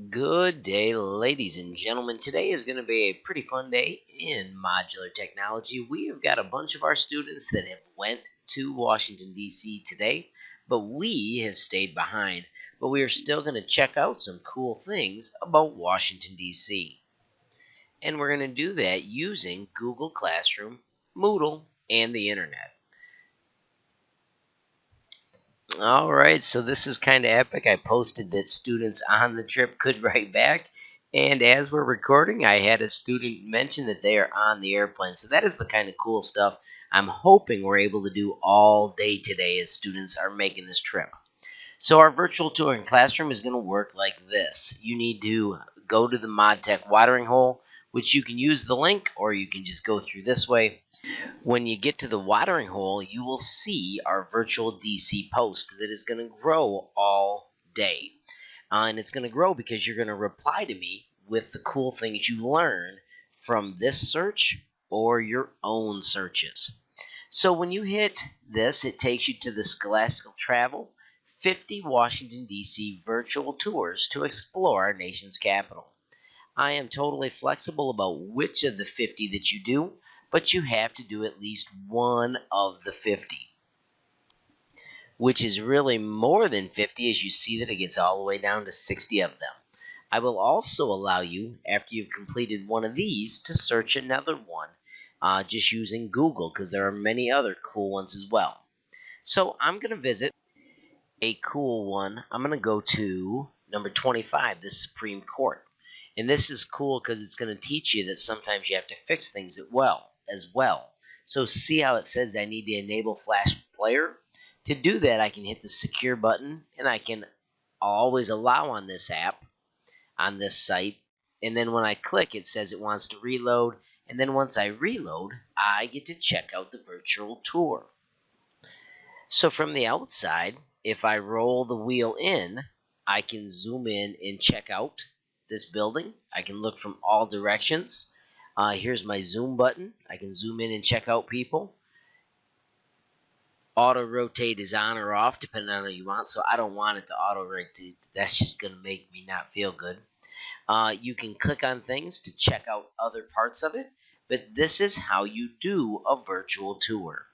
Good day, ladies and gentlemen. Today is going to be a pretty fun day in modular technology. We have got a bunch of our students that have went to Washington, D.C. today, but we have stayed behind. But we are still going to check out some cool things about Washington, D.C. And we're going to do that using Google Classroom, Moodle, and the Internet. Alright, so this is kind of epic. I posted that students on the trip could write back, and as we're recording, I had a student mention that they are on the airplane. So that is the kind of cool stuff I'm hoping we're able to do all day today as students are making this trip. So our virtual tour in classroom is going to work like this. You need to go to the ModTech watering hole, which you can use the link, or you can just go through this way. When you get to the watering hole, you will see our virtual DC post that is going to grow all day. And it's going to grow because you're going to reply to me with the cool things you learn from this search or your own searches. So when you hit this, it takes you to the Scholastical Travel 50 Washington, D.C. virtual tours to explore our nation's capital. I am totally flexible about which of the 50 that you do, but you have to do at least one of the 50, which is really more than 50 as you see that it gets all the way down to 60 of them. I will also allow you, after you've completed one of these, to search another one just using Google, because there are many other cool ones as well. So I'm going to visit a cool one. I'm going to go to number 25, the Supreme Court. And this is cool because it's going to teach you that sometimes you have to fix things as well. So see how it says I need to enable Flash Player? To do that, I can hit the secure button, and I can always allow on this app, on this site. And then when I click, it says it wants to reload. And then once I reload, I get to check out the virtual tour. So from the outside, if I roll the wheel in, I can zoom in and check out this building. I can look from all directions. Here's my zoom button. I can zoom in and check out people. Auto rotate is on or off depending on what you want, so I don't want it to auto rotate. That's just going to make me not feel good. You can click on things to check out other parts of it, but this is how you do a virtual tour.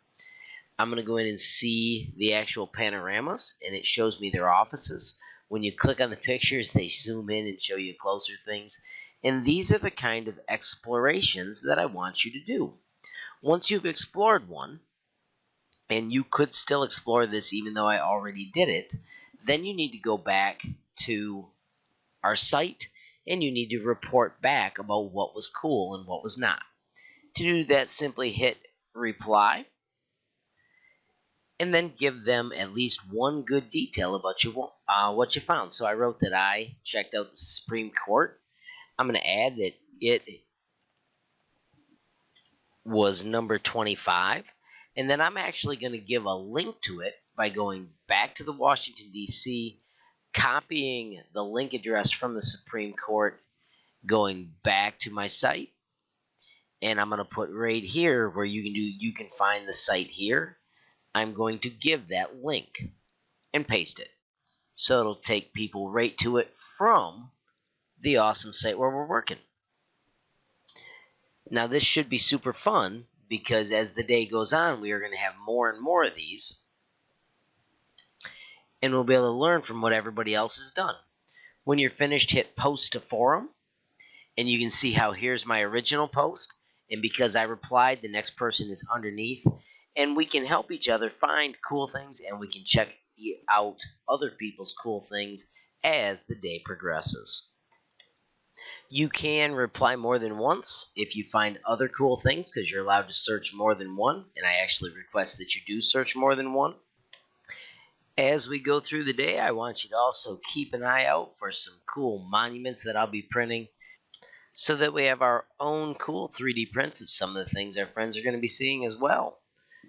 I'm going to go in and see the actual panoramas, and it shows me their offices. When you click on the pictures, they zoom in and show you closer things. And these are the kind of explorations that I want you to do. Once you've explored one, and you could still explore this even though I already did it, then you need to go back to our site, and you need to report back about what was cool and what was not. To do that, simply hit reply, and then give them at least one good detail about what you found. So I wrote that I checked out the Supreme Court. I'm going to add that it was number 25, and then I'm actually going to give a link to it by going back to the Washington, D.C., copying the link address from the Supreme Court, going back to my site, and I'm going to put right here where you can find the site here. I'm going to give that link and paste it. So it'll take people right to it from the awesome site where we're working. Now this should be super fun because as the day goes on, we are going to have more and more of these. And we'll be able to learn from what everybody else has done. When you're finished, hit post to forum. And you can see how here's my original post. And because I replied, the next person is underneath. And we can help each other find cool things, and we can check out other people's cool things as the day progresses. You can reply more than once if you find other cool things, because you're allowed to search more than one, and I actually request that you do search more than one. As we go through the day, I want you to also keep an eye out for some cool monuments that I'll be printing, so that we have our own cool 3D prints of some of the things our friends are going to be seeing as well.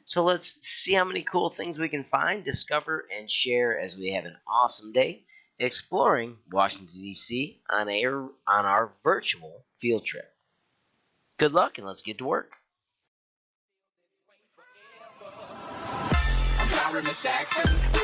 So let's see how many cool things we can find, discover, and share as we have an awesome day exploring Washington, D.C. on our virtual field trip. Good luck, and let's get to work. over Miss Jackson.